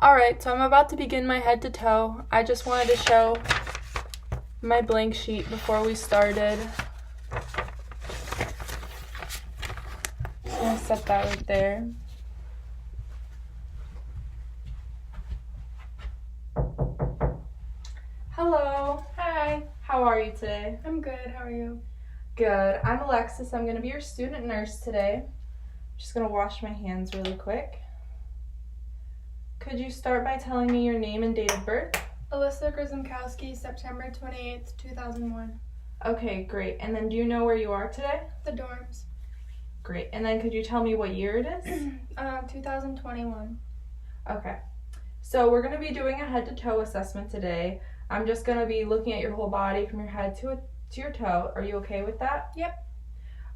Alright, so I'm about to begin my head to toe. I just wanted to show my blank sheet before we started. I'm gonna set that right there. Hello. Hi, How are you today? I'm good. How are you? Good. I'm Alexis. I'm gonna be your student nurse today. Just gonna wash my hands really quick. Could you start by telling me your name and date of birth? Alyssa Grzymkowski, September 28th, 2001. Okay, great. And then do you know where you are today? The dorms. Great. And then could you tell me what year it is? 2021. Okay. So we're going to be doing a head to toe assessment today. I'm just going to be looking at your whole body from your head to your toe. Are you okay with that? Yep.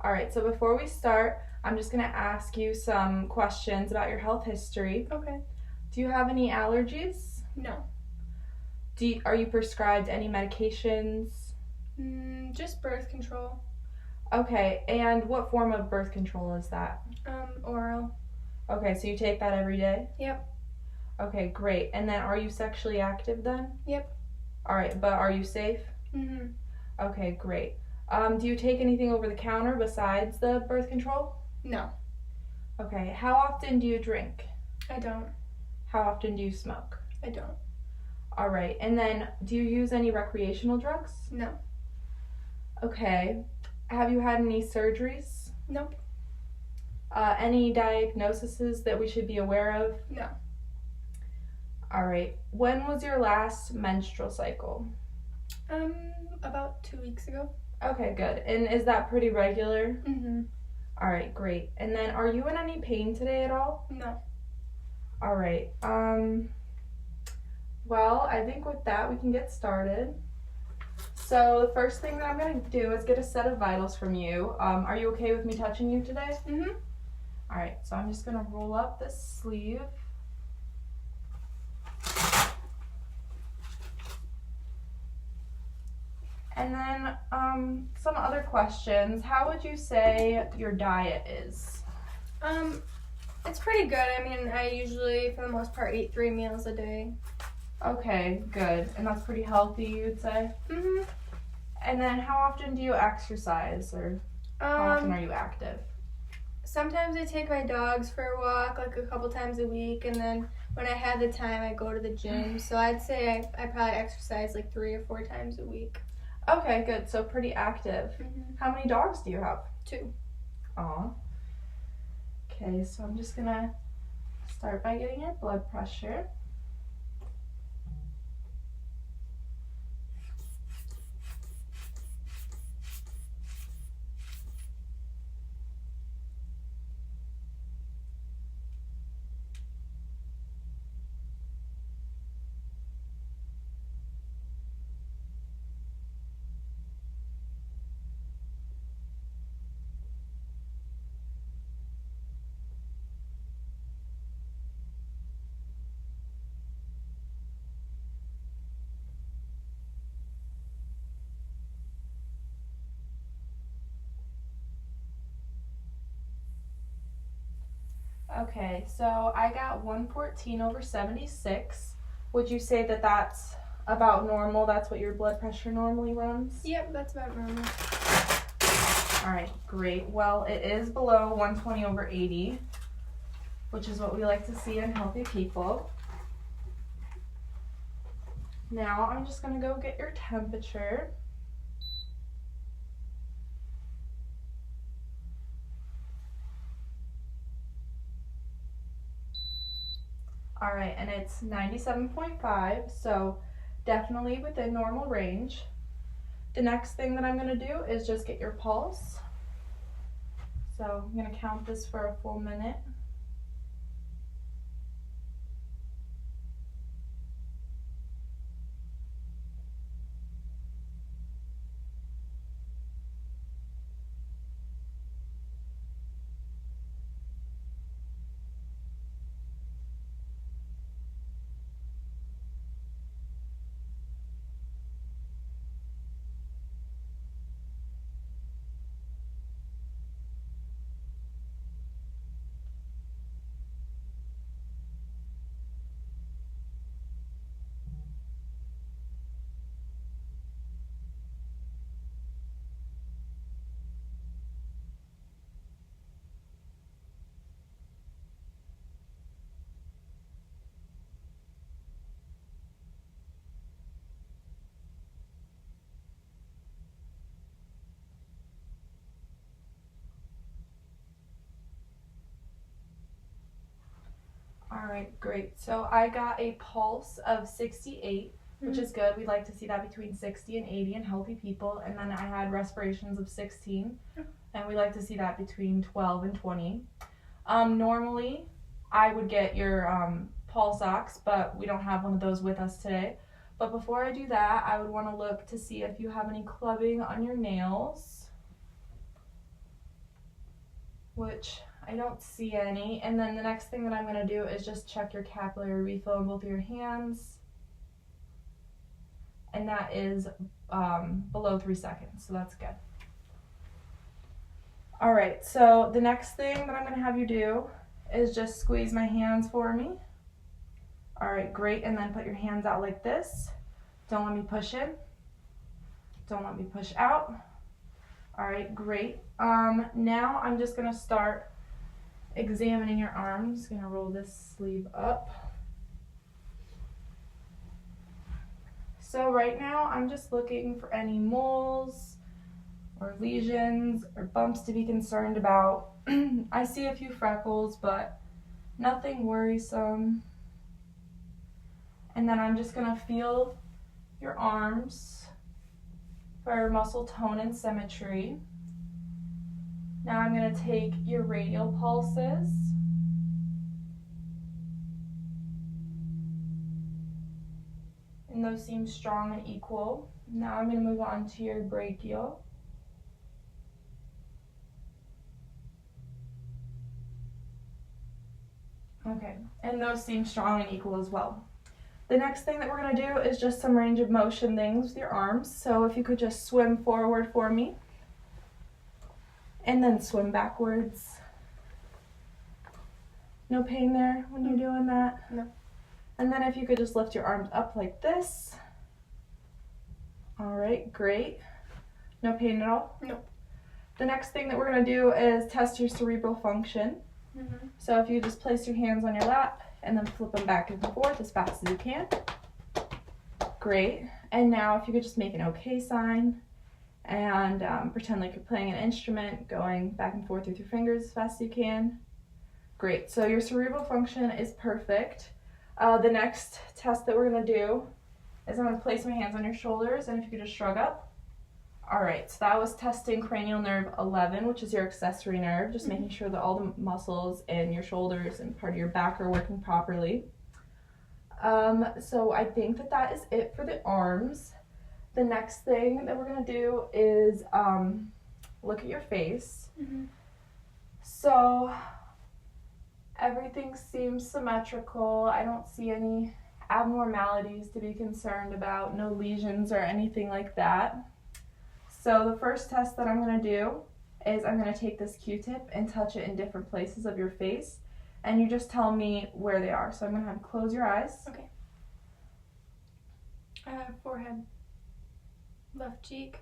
All right. So before we start, I'm just going to ask you some questions about your health history. Okay. Do you have any allergies? No. Are you prescribed any medications? Just birth control. Okay. And what form of birth control is that? Oral. Okay. So you take that every day? Yep. Okay, great. And then are you sexually active then? Yep. All right, but are you safe? Okay, great. Do you take anything over the counter besides the birth control? No, Okay, how often do you drink? I don't. How often do you smoke? I don't. All right, and then do you use any recreational drugs? No. Okay. Have you had any surgeries? Nope. Any diagnoses that we should be aware of? No. All right. When was your last menstrual cycle? About 2 weeks ago. Okay, good. And is that pretty regular? Mm-hmm. All right, great. And then are you in any pain today at all? No. All right. Well, I think with that we can get started. So the first thing that I'm going to do is get a set of vitals from you. Are you okay with me touching you today? Mm-hmm. All right, so I'm just going to roll up this sleeve. And then some other questions. How would you say your diet is? It's pretty good. I mean, I usually, for the most part, eat 3 meals a day. Okay, good. And that's pretty healthy, you would say? Mm-hmm. And then how often do you exercise, or how often are you active? Sometimes I take my dogs for a walk, like a couple times a week, and then when I have the time, I go to the gym. So I'd say I probably exercise like 3 or 4 times a week. Okay, good. So pretty active. Mm-hmm. How many dogs do you have? 2. Aw. Okay, so I'm just gonna start by getting your blood pressure. Okay, so I got 114/76. Would you say that that's about normal? That's what your blood pressure normally runs? Yep, that's about normal. All right, great. Well, it is below 120/80, which is what we like to see in healthy people. Now I'm just going to go get your temperature. All right, and it's 97.5, so definitely within normal range. The next thing that I'm going to do is just get your pulse. So I'm going to count this for a full minute. right, great. So I got a pulse of 68, which is good. We'd like to see that between 60 and 80 in healthy people. And then I had respirations of 16, and we like to see that between 12 and 20. Normally, I would get your pulse ox, but we don't have one of those with us today. But before I do that, I would want to look to see if you have any clubbing on your nails, which I don't see any. And then the next thing that I'm going to do is just check your capillary refill in both of your hands. And that is below 3 seconds, so that's good. All right, so the next thing that I'm going to have you do is just squeeze my hands for me. All right, great, and then put your hands out like this. Don't let me push in. Don't let me push out. All right, great. Now I'm just going to start examining your arms. Just going to roll this sleeve up. So right now I'm just looking for any moles or lesions or bumps to be concerned about. I see a few freckles, but nothing worrisome. And then I'm just going to feel your arms for muscle tone and symmetry. Now I'm going to take your radial pulses. And those seem strong and equal. Now I'm going to move on to your brachial. Okay, and those seem strong and equal as well. The next thing that we're going to do is just some range of motion things with your arms. So if you could just swim forward for me, and then swim backwards. No pain there when you're doing that? No. And then if you could just lift your arms up like this. All right, great. No pain at all? No. The next thing that we're going to do is test your cerebral function. So if you just place your hands on your lap and then flip them back and forth as fast as you can. Great. And now if you could just make an okay sign and pretend like you're playing an instrument, going back and forth with your fingers as fast as you can. Great. So your cerebral function is perfect. The next test that we're going to do is I'm going to place my hands on your shoulders, and if you could just shrug up. All right, so that was testing cranial nerve 11, which is your accessory nerve, just making sure that all the muscles in your shoulders and part of your back are working properly. So I think that is it for the arms. The next thing that we're going to do is look at your face. So everything seems symmetrical. I don't see any abnormalities to be concerned about, no lesions or anything like that. So the first test that I'm going to do is I'm going to take this Q-tip and touch it in different places of your face, and you just tell me where they are. So I'm going to have you close your eyes. Okay. Forehead, left cheek,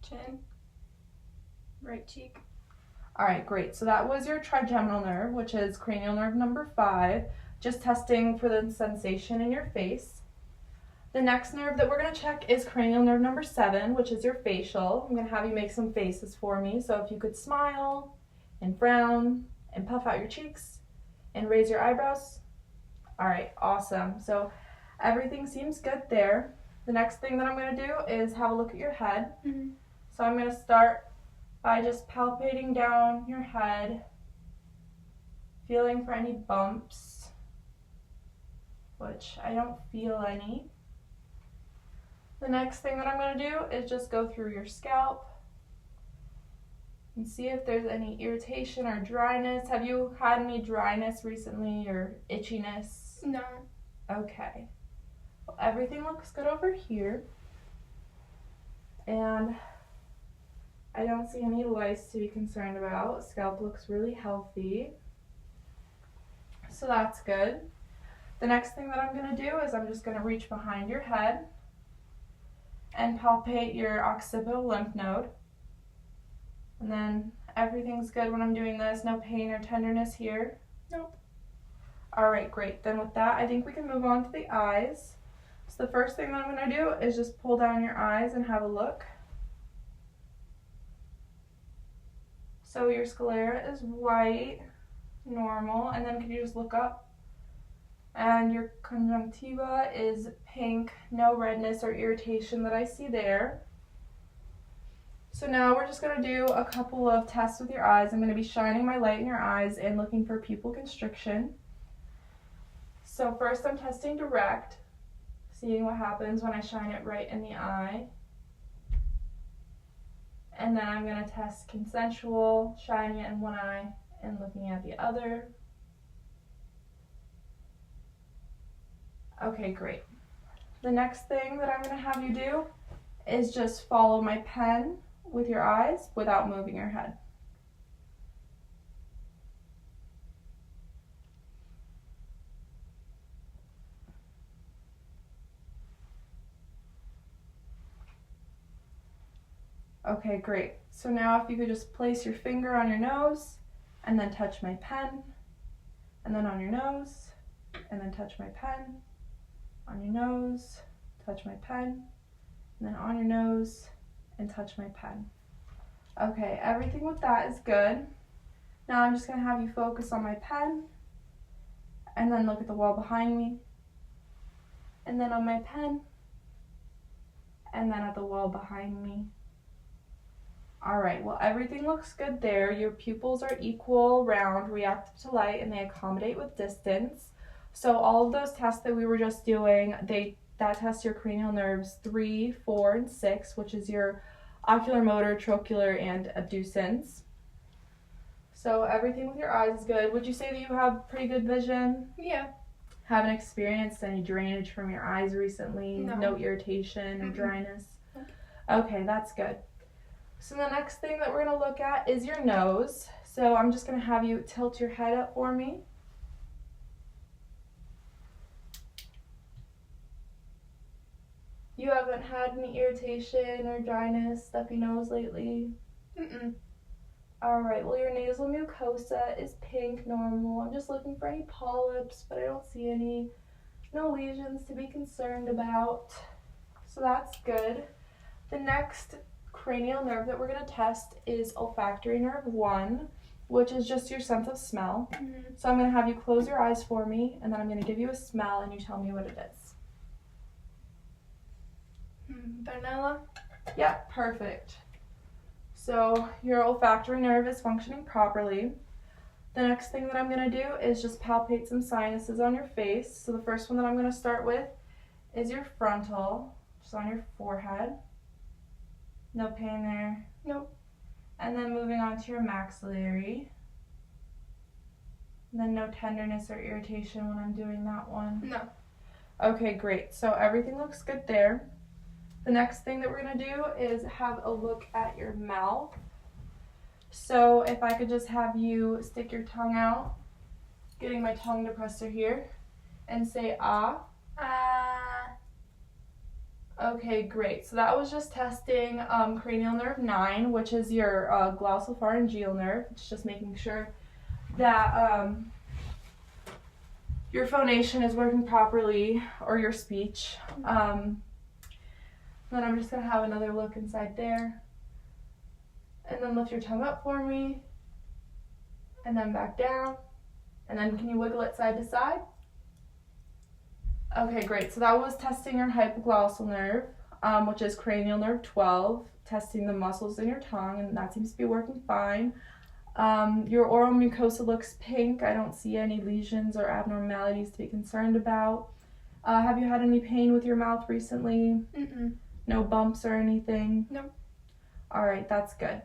chin, right cheek. All right, great. So that was your trigeminal nerve, which is cranial nerve number 5, just testing for the sensation in your face. The next nerve that we're going to check is cranial nerve number 7, which is your facial. I'm going to have you make some faces for me. So if you could smile and frown and puff out your cheeks and raise your eyebrows. All right, awesome. So everything seems good there. The next thing that I'm going to do is have a look at your head. So I'm going to start by just palpating down your head, feeling for any bumps, which I don't feel any. The next thing that I'm going to do is just go through your scalp and see if there's any irritation or dryness. Have you had any dryness recently or itchiness? No. Okay. Well, everything looks good over here. And I don't see any lice to be concerned about. Scalp looks really healthy. So that's good. The next thing that I'm going to do is I'm just going to reach behind your head and palpate your occipital lymph node. And then everything's good when I'm doing this. No pain or tenderness here. Nope. All right, great. Then with that, I think we can move on to the eyes. So the first thing that I'm going to do is just pull down your eyes and have a look. So your sclera is white. normal. And then can you just look up? And your conjunctiva is pink, no redness or irritation that I see there. So now we're just going to do a couple of tests with your eyes. I'm going to be shining my light in your eyes and looking for pupil constriction. So first I'm testing direct, seeing what happens when I shine it right in the eye. And then I'm going to test consensual, shining it in one eye and looking at the other. Okay, great. The next thing that I'm going to have you do is just follow my pen with your eyes without moving your head. Okay, great. So now if you could just place your finger on your nose and then touch my pen, and then on your nose, and then touch my pen, on your nose, touch my pen, and then on your nose, and touch my pen. Okay, everything with that is good. Now I'm just going to have you focus on my pen, and then look at the wall behind me, and then on my pen, and then at the wall behind me. Alright, well everything looks good there. Your pupils are equal, round, reactive to light, and they accommodate with distance. So all of those tests that we were just doing, that tests your cranial nerves 3, 4, and 6, which is your ocular, motor, trochlear, and abducens. So everything with your eyes is good. Would you say that you have pretty good vision? Yeah. Haven't experienced any drainage from your eyes recently? No. No irritation or Mm-mm. dryness? Okay, that's good. So the next thing that we're going to look at is your nose. So I'm just going to have you tilt your head up for me. You haven't had any irritation or dryness, stuffy nose lately? Mm-mm. Alright, well your nasal mucosa is pink, normal. I'm just looking for any polyps, but I don't see any. No lesions to be concerned about. So that's good. The next cranial nerve that we're going to test is olfactory nerve 1, which is just your sense of smell. Mm-hmm. So I'm going to have you close your eyes for me, and then I'm going to give you a smell, and you tell me what it is. Vanilla. Yep, perfect. So your olfactory nerve is functioning properly. The next thing that I'm going to do is just palpate some sinuses on your face. So the first one that I'm going to start with is your frontal, just on your forehead. No pain there? Nope. And then moving on to your maxillary. And then no tenderness or irritation when I'm doing that one? No. Okay, great. So everything looks good there. The next thing that we're going to do is have a look at your mouth. So if I could just have you stick your tongue out, getting my tongue depressor here, and say ah. Okay, great. So that was just testing cranial nerve 9, which is your glossopharyngeal nerve. It's just making sure that your phonation is working properly, or your speech. Then I'm just going to have another look inside there. And then lift your tongue up for me. And then back down. And then can you wiggle it side to side? Okay, great. So that was testing your hypoglossal nerve, which is cranial nerve 12, testing the muscles in your tongue, and that seems to be working fine. Your oral mucosa looks pink. I don't see any lesions or abnormalities to be concerned about. Have you had any pain with your mouth recently? Mm-mm. No bumps or anything? No. All right, that's good.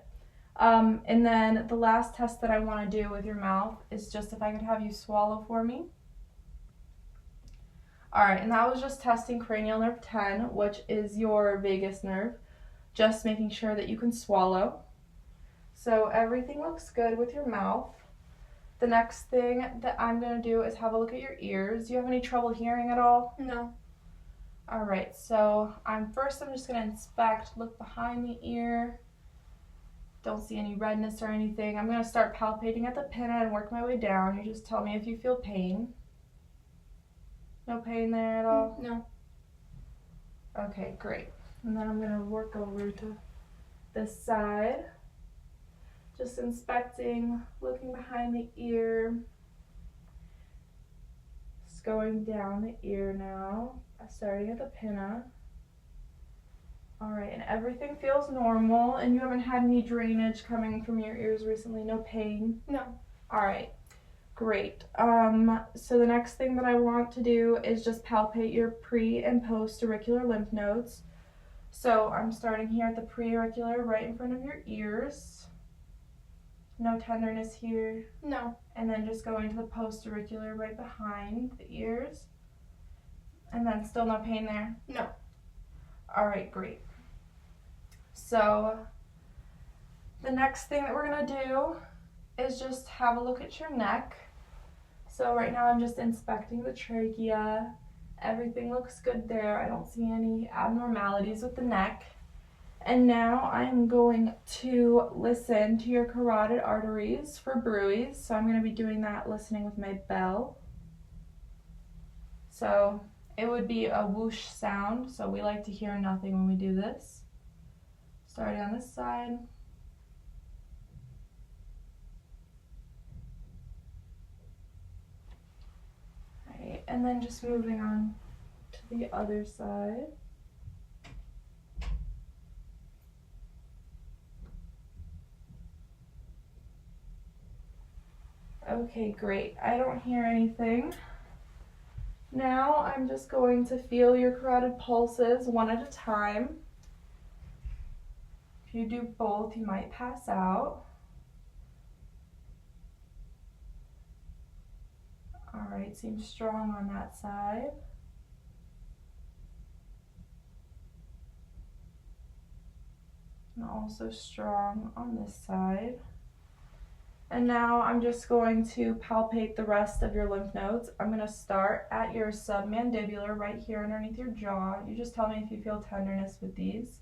And then the last test that I want to do with your mouth is just if I could have you swallow for me. Alright, and that was just testing cranial nerve 10, which is your vagus nerve, just making sure that you can swallow. So everything looks good with your mouth. The next thing that I'm going to do is have a look at your ears. Do you have any trouble hearing at all? No. Alright, so first I'm just going to inspect, look behind the ear. Don't see any redness or anything. I'm going to start palpating at the pinna and work my way down. You just tell me if you feel pain. No pain there at all? No. Okay, great. And then I'm going to work over to this side. Just inspecting, looking behind the ear. just going down the ear now, starting at the pinna. All right, and everything feels normal, and you haven't had any drainage coming from your ears recently, no pain? No. All right, great. So the next thing that I want to do is just palpate your pre and post auricular lymph nodes. So I'm starting here at the pre-auricular right in front of your ears. No tenderness here. No. And then just going to the post-auricular right behind the ears. And then still no pain there? No. All right, great. So the next thing that we're going to do is just have a look at your neck. So right now I'm just inspecting the trachea. Everything looks good there. I don't see any abnormalities with the neck. And now I'm going to listen to your carotid arteries for bruits. So I'm going to be doing that listening with my bell. So it would be a whoosh sound. So we like to hear nothing when we do this. Starting on this side. All right, and then just moving on to the other side. Okay, great. I don't hear anything. Now I'm just going to feel your carotid pulses one at a time. If you do both, you might pass out. All right, seems strong on that side. And also strong on this side. And now I'm just going to palpate the rest of your lymph nodes. I'm going to start at your submandibular right here underneath your jaw. You just tell me if you feel tenderness with these.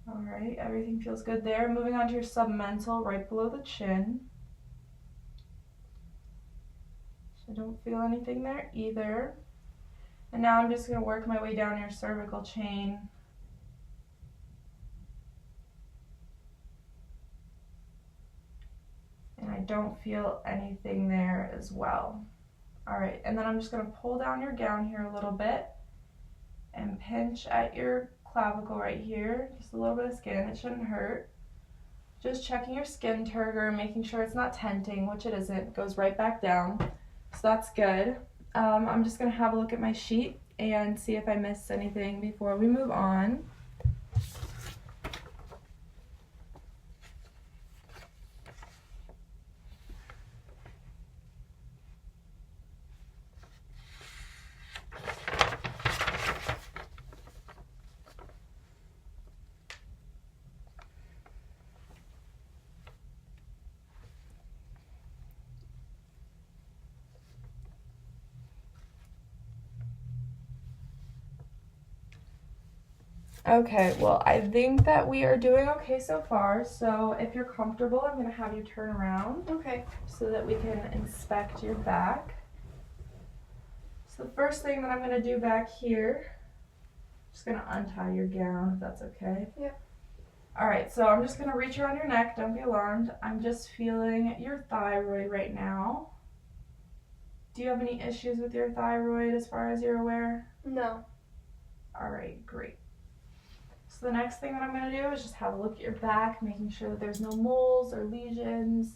All right, everything feels good there. Moving on to your submental right below the chin. So I don't feel anything there either. And now I'm just going to work my way down your cervical chain. And I don't feel anything there as well. All right, and then I'm just going to pull down your gown here a little bit and pinch at your clavicle right here. Just a little bit of skin, it shouldn't hurt. Just checking your skin turgor, making sure it's not tenting, which it isn't. It goes right back down, so that's good. I'm just going to have a look at my sheet and see if I missed anything before we move on. Okay, well, I think that we are doing okay so far. So if you're comfortable, I'm going to have you turn around. Okay. So that we can inspect your back. So the first thing that I'm going to do back here, just going to untie your gown if that's okay. Yeah. All right, so I'm just going to reach around your neck. Don't be alarmed. I'm just feeling your thyroid right now. Do you have any issues with your thyroid as far as you're aware? No. All right, great. So the next thing that I'm going to do is just have a look at your back, making sure that there's no moles or lesions,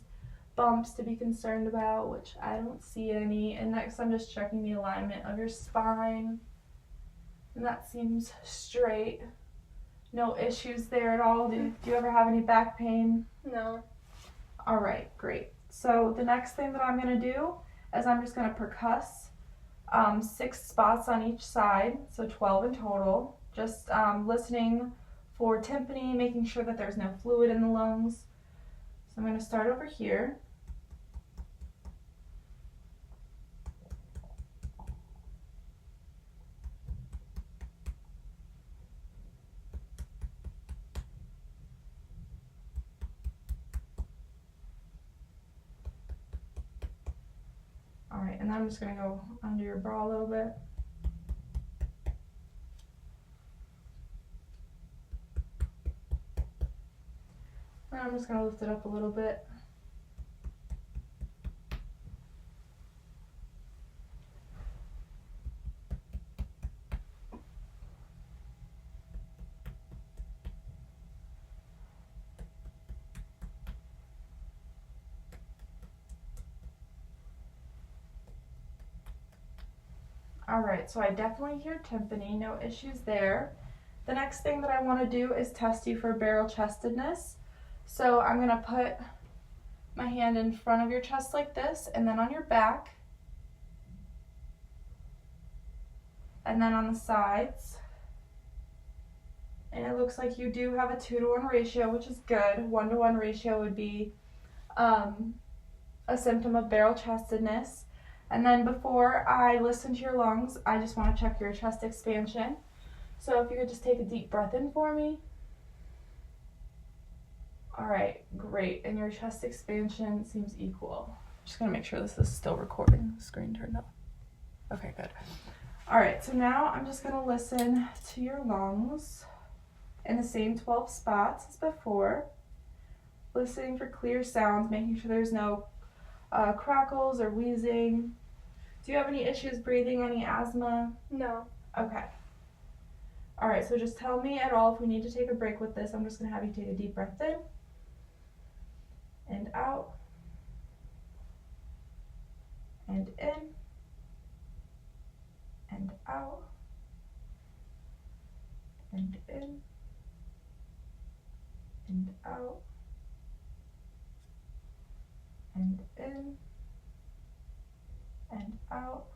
bumps to be concerned about, which I don't see any. And next I'm just checking the alignment of your spine. And that seems straight. No issues there at all. Do you ever have any back pain? No. All right, great. So the next thing that I'm going to do is I'm just going to percuss 6 spots on each side, so 12 in total. Just listening for tympany, making sure that there's no fluid in the lungs. So I'm going to start over here. All right, and then I'm just going to go under your bra a little bit. And I'm just going to lift it up a little bit. All right, so I definitely hear timpani, no issues there. The next thing that I want to do is test you for barrel chestedness. So I'm going to put my hand in front of your chest like this, and then on your back, and then on the sides. And it looks like you do have a 2-to-1 ratio, which is good. 1-to-1 ratio would be a symptom of barrel chestedness. And then before I listen to your lungs, I just want to check your chest expansion. So if you could just take a deep breath in for me. All right, great. And your chest expansion seems equal. Just gonna make sure this is still recording. Screen turned off. Okay, good. All right, so now I'm just gonna listen to your lungs in the same 12 spots as before. Listening for clear sounds, making sure there's no crackles or wheezing. Do you have any issues breathing, any asthma? No. Okay. All right, so just tell me at all if we need to take a break with this. I'm just gonna have you take a deep breath in and out and in and out and in and out and in and out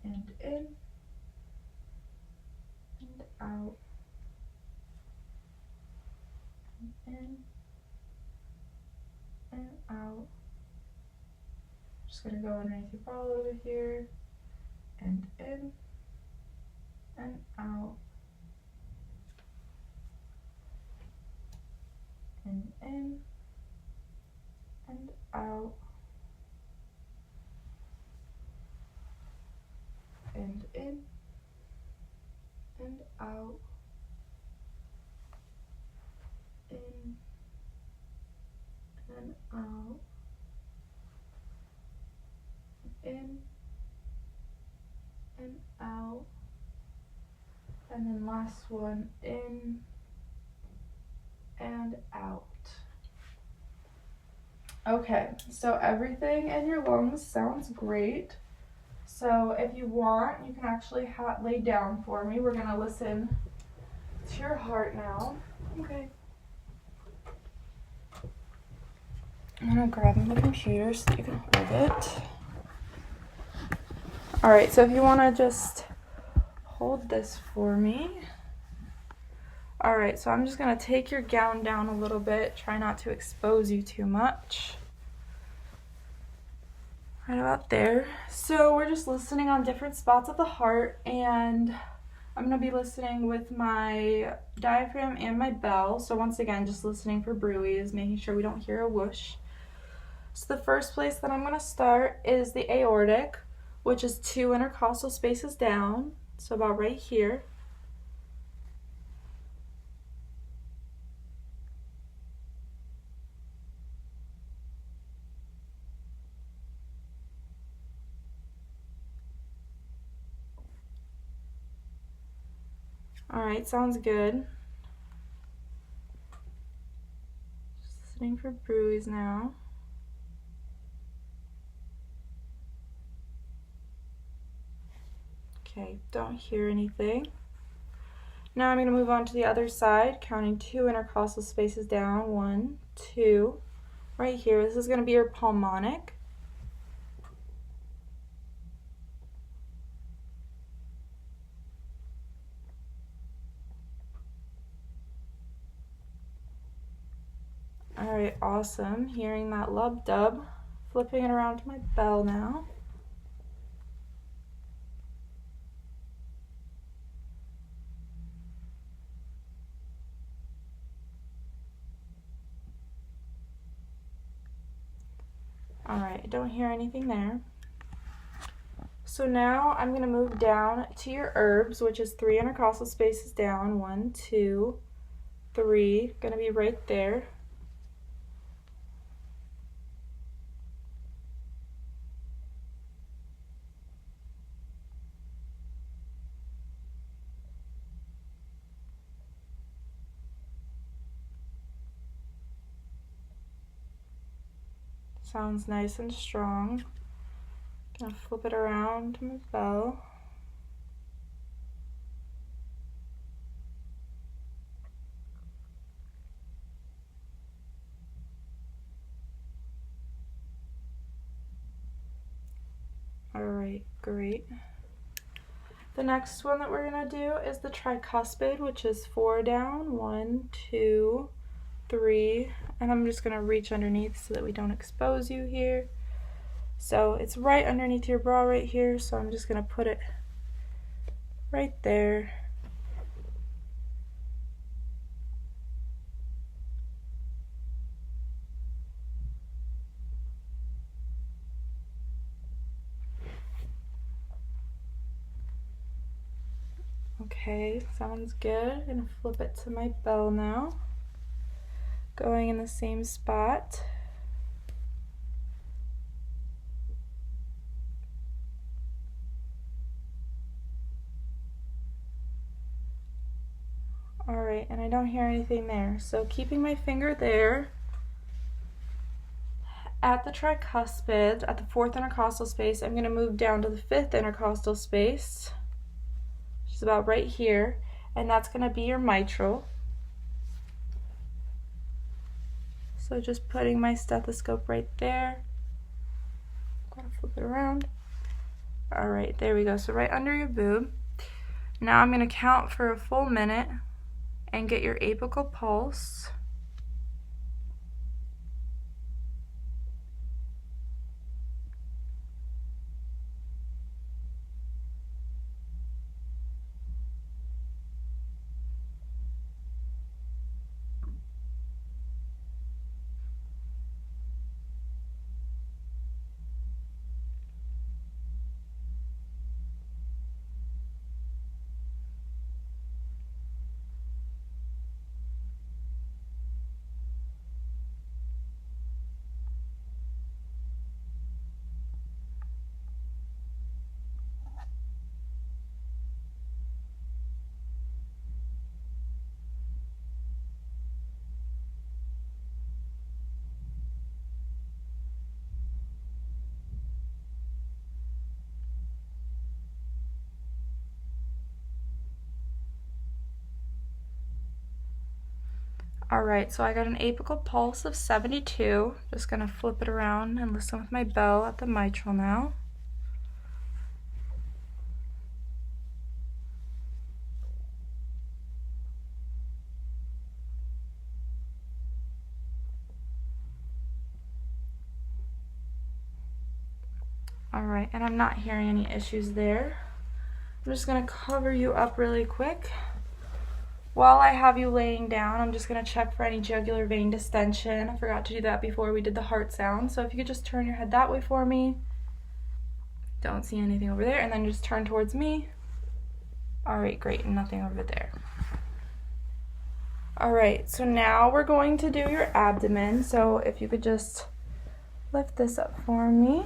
and in and out and in and out. Just gonna go underneath your bra over here and in and out and in and out and in and out, in and out, in and out, and then last one, in and out. Okay, so everything in your lungs sounds great. So if you want, you can actually lay down for me. We're gonna listen to your heart now. Okay. I'm gonna grab the computer so you can hold it. All right, so if you wanna just hold this for me. All right, so I'm just gonna take your gown down a little bit. Try not to expose you too much. Right about there. So we're just listening on different spots of the heart, and I'm gonna be listening with my diaphragm and my bell. So once again, just listening for bruits, making sure we don't hear a whoosh. So the first place that I'm gonna start is the aortic, which is 2 intercostal spaces down. So about right here. All right, sounds good. Just listening for bruits now. Okay, don't hear anything. Now I'm going to move on to the other side, counting 2 intercostal spaces down. 1, 2. Right here, this is going to be your pulmonic. All right, awesome. Hearing that lub dub. Flipping it around to my bell now. All right, don't hear anything there. So now I'm going to move down to your herbs, which is 3 intercostal spaces down. 1, 2, 3. Going to be right there. Sounds nice and strong. Gonna flip it around to my bell. Alright, great. The next one that we're gonna do is the tricuspid, which is 4 down, 1, 2, 3, and I'm just gonna reach underneath so that we don't expose you here. So it's right underneath your bra right here, so I'm just gonna put it right there. Okay, sounds good. I'm gonna flip it to my bell now. Going in the same spot. Alright, and I don't hear anything there. So keeping my finger there at the tricuspid, at the 4th intercostal space, I'm going to move down to the 5th intercostal space, which is about right here, and that's going to be your mitral. So just putting my stethoscope right there. I'm going to flip it around. Alright, there we go. So right under your boob. Now I'm going to count for a full minute and get your apical pulse. Alright, so I got an apical pulse of 72. Just going to flip it around and listen with my bell at the mitral now. Alright, and I'm not hearing any issues there. I'm just going to cover you up really quick. While I have you laying down, I'm just going to check for any jugular vein distension. I forgot to do that before we did the heart sound. So if you could just turn your head that way for me. Don't see anything over there. And then just turn towards me. Alright, great. Nothing over there. Alright, so now we're going to do your abdomen. So if you could just lift this up for me.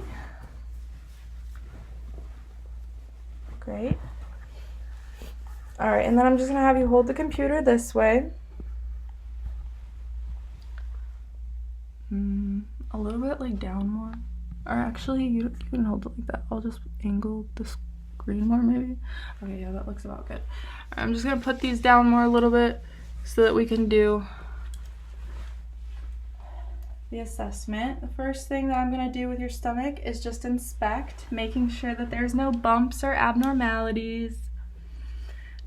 Great. Alright, and then I'm just going to have you hold the computer this way. A little bit like down more. Or actually, you can hold it like that. I'll just angle the screen more maybe. Okay, yeah, that looks about good. I'm just going to put these down more a little bit so that we can do the assessment. The first thing that I'm going to do with your stomach is just inspect, making sure that there's no bumps or abnormalities.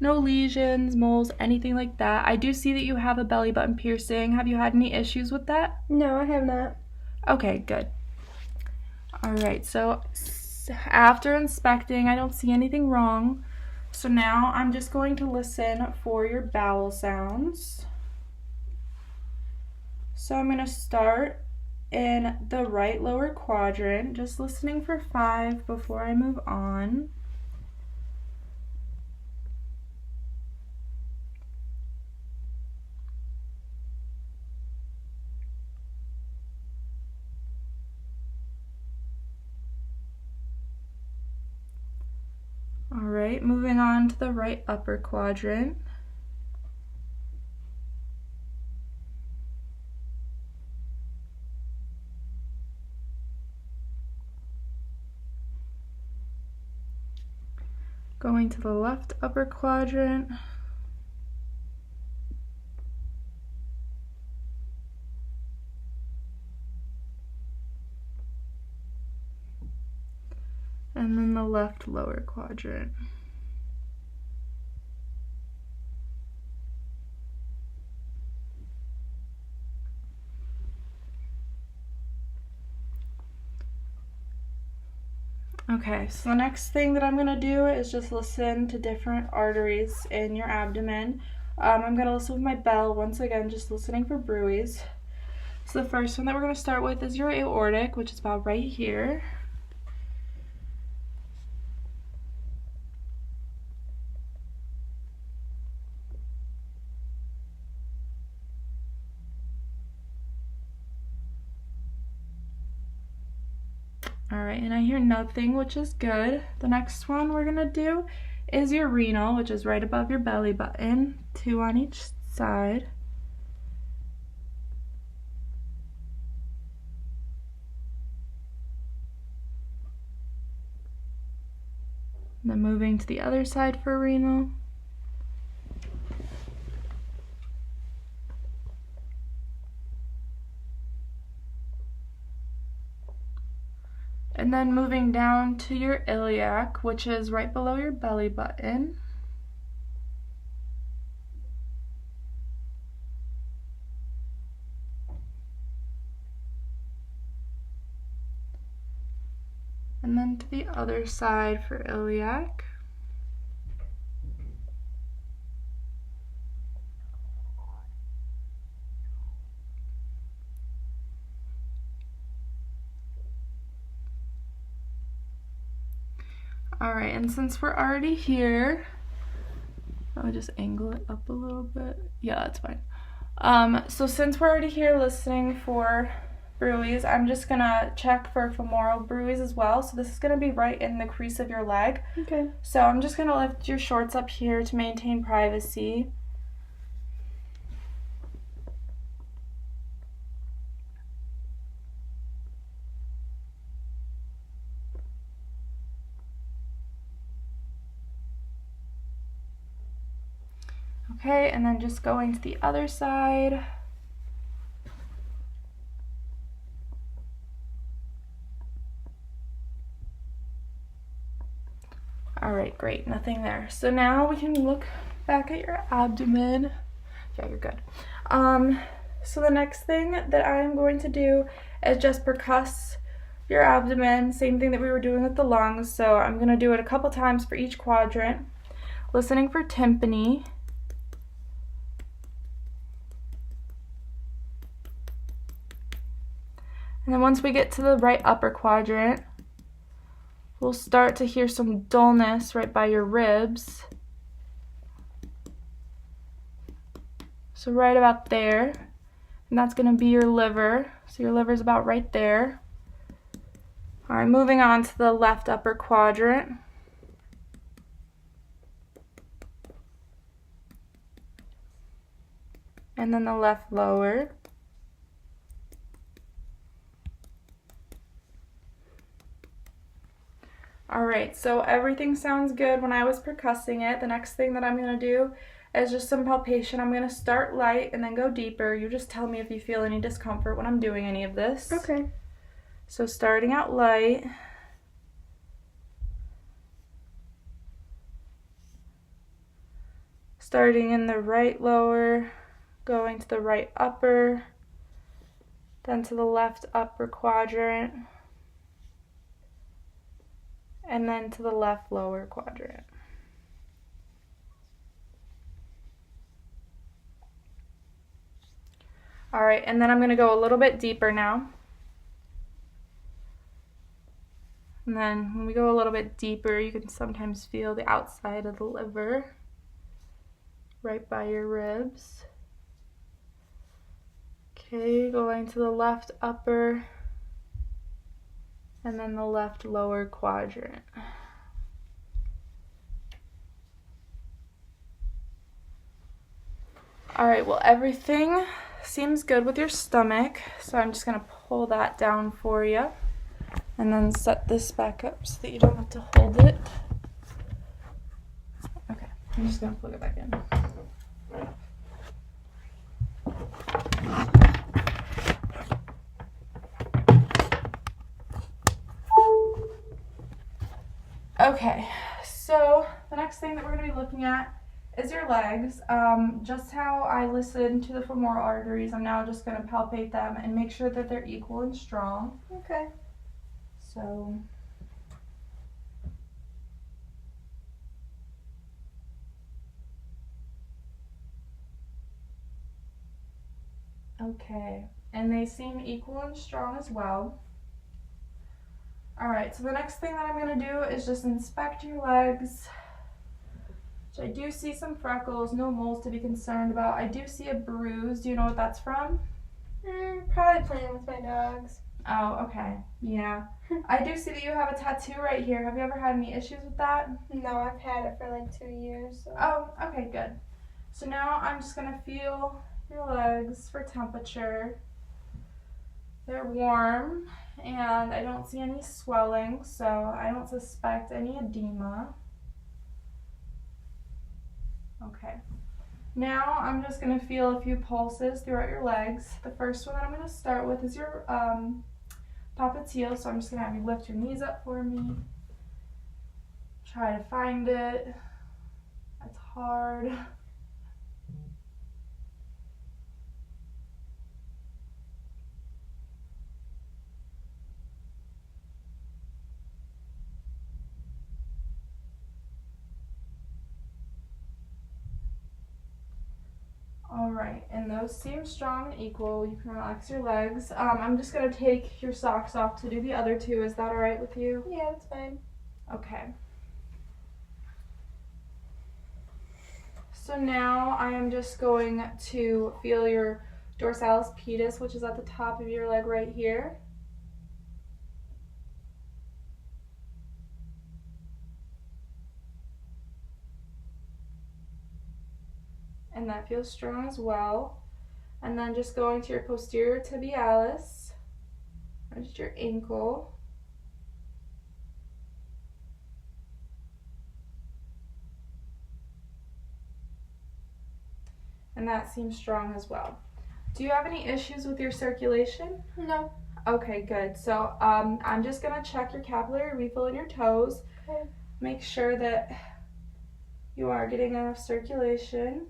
No lesions, moles, anything like that. I do see that you have a belly button piercing. Have you had any issues with that? No, I have not. Okay, good. Alright, so after inspecting, I don't see anything wrong. So now I'm just going to listen for your bowel sounds. So I'm going to start in the right lower quadrant, just listening for 5 before I move on. Alright, moving on to the right upper quadrant. Going to the left upper quadrant. And then the left lower quadrant. Okay, so the next thing that I'm going to do is just listen to different arteries in your abdomen. I'm going to listen with my bell, once again, just listening for bruits. So the first one that we're going to start with is your aortic, which is about right here. Alright, and I hear nothing, which is good. The next one we're going to do is your renal, which is right above your belly button, 2 on each side. And then moving to the other side for renal. And then moving down to your iliac, which is right below your belly button. And then to the other side for iliac. Alright, and since we're already here, I'll just angle it up a little bit. Yeah, that's fine. So since we're already here listening for bruits, I'm just gonna check for femoral bruits as well. So this is gonna be right in the crease of your leg. Okay. So I'm just gonna lift your shorts up here to maintain privacy. Okay, and then just going to the other side. Alright, great, nothing there. So now we can look back at your abdomen. Yeah, you're good. So the next thing that I'm going to do is just percuss your abdomen, same thing that we were doing with the lungs. So I'm going to do it a couple times for each quadrant, listening for tympani. And then once we get to the right upper quadrant, we'll start to hear some dullness right by your ribs. So right about there. And that's going to be your liver. So your liver's about right there. Alright, moving on to the left upper quadrant. And then the left lower. Alright, so everything sounds good when I was percussing it. The next thing that I'm going to do is just some palpation. I'm going to start light and then go deeper. You just tell me if you feel any discomfort when I'm doing any of this. Okay. So starting out light. Starting in the right lower, going to the right upper, then to the left upper quadrant, and then to the left lower quadrant. Alright, and then I'm going to go a little bit deeper now. And then when we go a little bit deeper, you can sometimes feel the outside of the liver, right by your ribs. Okay, going to the left upper, and then the left lower quadrant. Alright, well everything seems good with your stomach, so I'm just going to pull that down for you. And then set this back up so that you don't have to hold it. I'm just gonna plug it back in. Okay, so the next thing that we're going to be looking at is your legs. Just how I listen to the femoral arteries, I'm now just going to palpate them and make sure that they're equal and strong. Okay. So, okay, and they seem equal and strong as well. Alright, so the next thing that I'm going to do is just inspect your legs. So I do see some freckles, no moles to be concerned about. I do see a bruise. Do you know what that's from? Probably playing with my dogs. Oh, okay. Yeah. I do see that you have a tattoo right here. Have you ever had any issues with that? No, I've had it for like 2 years. So. Oh, okay, good. So now I'm just going to feel your legs for temperature. They're warm, and I don't see any swelling, so I don't suspect any edema. Okay. Now I'm just going to feel a few pulses throughout your legs. The first one that I'm going to start with is your popliteal, so I'm just going to have you lift your knees up for me. Try to find it. It's hard. Alright, and those seem strong and equal. You can relax your legs. I'm just going to take your socks off to do the other two. Is that alright with you? Yeah, that's fine. Okay. So now I am just going to feel your dorsalis pedis, which is at the top of your leg right here. And that feels strong as well. And then just going to your posterior tibialis, just your ankle. And that seems strong as well. Do you have any issues with your circulation? No. Okay, good. So I'm just going to check your capillary refill in your toes. Okay. Make sure that you are getting enough circulation.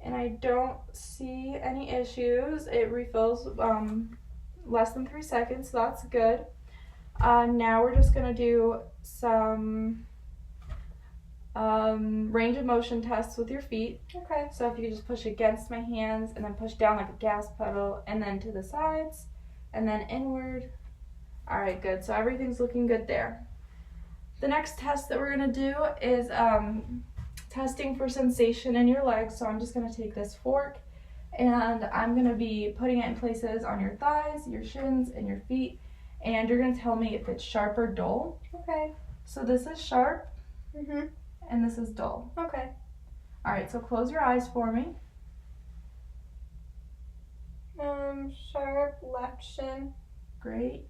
And I don't see any issues. It refills less than 3 seconds, so that's good. Now we're just going to do some range of motion tests with your feet. Okay. So if you could just push against my hands and then push down like a gas pedal and then to the sides and then inward. Alright, good. So everything's looking good there. The next test that we're going to do is testing for sensation in your legs. So I'm just going to take this fork and I'm going to be putting it in places on your thighs, your shins, and your feet. And you're going to tell me if it's sharp or dull. Okay. So this is sharp. Mhm. And this is dull. Okay. Alright, so close your eyes for me. Sharp left shin. Great.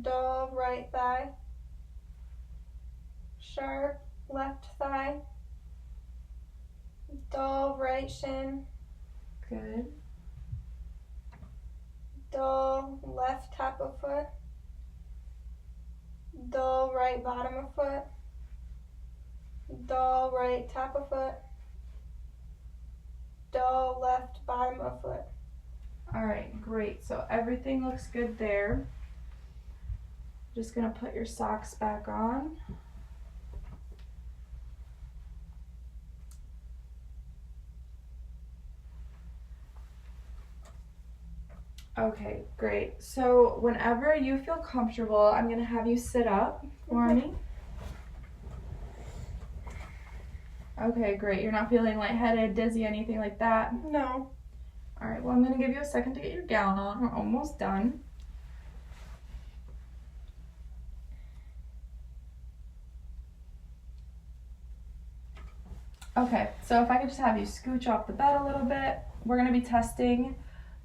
Dull right thigh. Sharp left thigh. Dull right shin. Good. Dull left top of foot. Dull right bottom of foot. Dull right top of foot. Dull left bottom of foot. Alright, great. So everything looks good there. Just gonna put your socks back on. Okay, great. So whenever you feel comfortable, I'm gonna have you sit up for me. Okay, great. You're not feeling lightheaded, dizzy, anything like that? No. Alright, well I'm gonna give you a second to get your gown on. We're almost done. Okay, so if I could just have you scooch off the bed a little bit. We're gonna be testing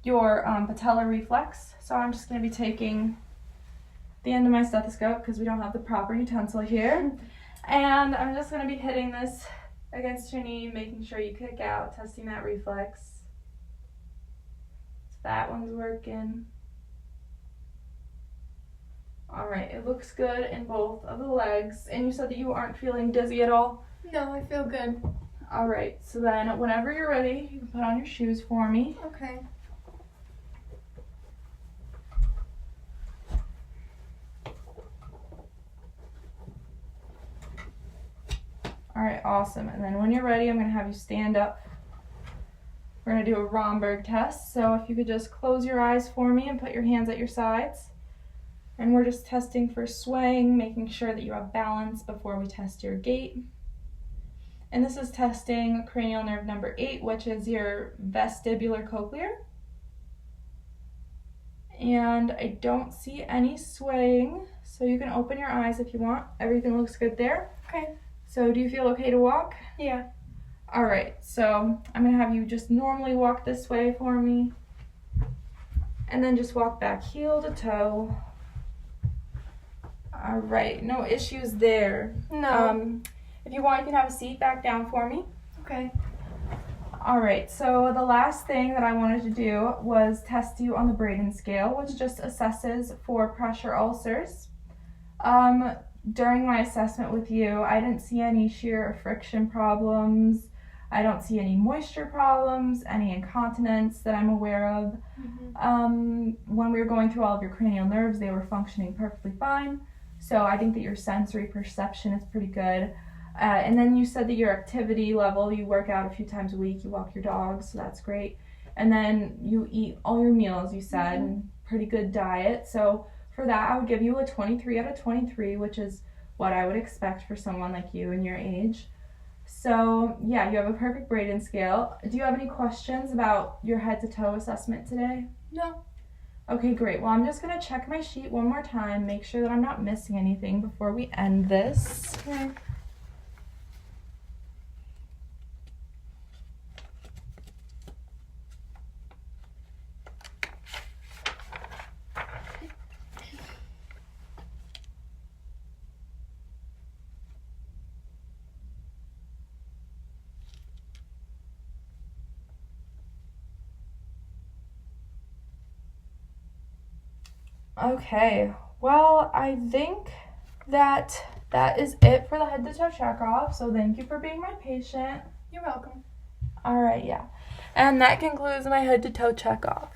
your patellar reflex. So I'm just gonna be taking the end of my stethoscope because we don't have the proper utensil here. And I'm just going to be hitting this against your knee, making sure you kick out, testing that reflex. So that one's working. All right, it looks good in both of the legs. And you said that you aren't feeling dizzy at all? No, I feel good. All right, so then whenever you're ready, you can put on your shoes for me. Okay. All right, awesome. And then when you're ready, I'm going to have you stand up. We're going to do a Romberg test. So if you could just close your eyes for me and put your hands at your sides. And we're just testing for swaying, making sure that you have balance before we test your gait. And this is testing cranial nerve number 8, which is your vestibular cochlear. And I don't see any swaying, so you can open your eyes if you want. Everything looks good there. Okay. So do you feel okay to walk? Yeah. All right, so I'm gonna have you just normally walk this way for me. And then just walk back heel to toe. All right, no issues there. No. If you want, you can have a seat back down for me. Okay. All right, so the last thing that I wanted to do was test you on the Braden scale, which just assesses for pressure ulcers. During my assessment with you, I didn't see any shear or friction problems. I don't see any moisture problems, any incontinence that I'm aware of. When we were going through all of your cranial nerves, they were functioning perfectly fine. So I think that your sensory perception is pretty good. And then you said that your activity level, you work out a few times a week, you walk your dogs, so that's great. And then you eat all your meals, you said, and pretty good diet. So for that, I would give you a 23 out of 23, which is what I would expect for someone like you and your age. So yeah, you have a perfect Braden scale. Do you have any questions about your head to toe assessment today? No. Okay, great. Well, I'm just going to check my sheet one more time, make sure that I'm not missing anything before we end this. Okay. Okay, well, I think that is it for the head to toe check off. So thank you for being my patient. You're welcome. All right, yeah. And that concludes my head to toe check off.